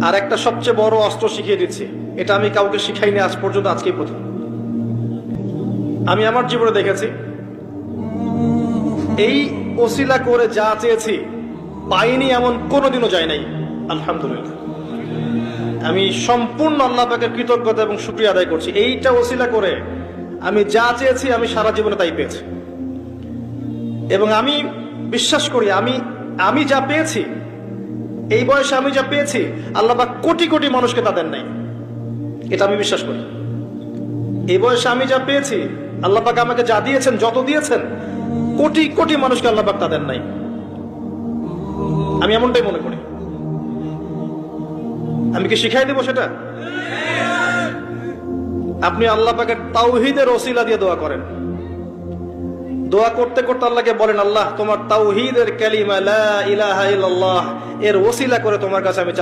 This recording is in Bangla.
আর একটা সবচেয়ে বড় অস্ত্র শিখিয়ে দিচ্ছি, এটা আমি কাউকে শিখাইনি আজ পর্যন্ত, আজকেই প্রথম। আমি আমার জীবনে দেখেছি এই ওসিলা করে যা চেয়েছি পাইনি এমন কোনোদিনও যায় নাই। আলহামদুলিল্লাহ, আমি সম্পূর্ণ আল্লাহ পাকের কৃতজ্ঞতা এবং শুকরিয়া আদায় করছি। এইটা ওসিলা করে আমি যা চেয়েছি আমি সারা জীবনে তাই পেয়েছি। এবং আমি বিশ্বাস করি আমি যা পেয়েছি, এই বয়সে আমি যা পেয়েছি, আল্লাহ পাক কোটি কোটি মানুষকে তা দেন নাই, এটা আমি বিশ্বাস করি। এই বয়সে আমি যা পেয়েছি, আল্লাহ পাক আমাকে যা দিয়েছেন, যত দিয়েছেন, কোটি কোটি মানুষকে আল্লাহ পাক তা দেন নাই, আমি এমনটাই মনে করি। আমি কি শিখাই দেবো সেটা? আপনি আল্লাহ পাকের তাওহীদের ওসিলা দিয়ে দোয়া করেন। দোয়া করতে করতে আল্লাহকে বলেন, আল্লাহ তোমার তাওহীদের কালিমা লা ইলাহা ইল্লাল্লাহ এর ওসিলা করে তোমার কাছে আমি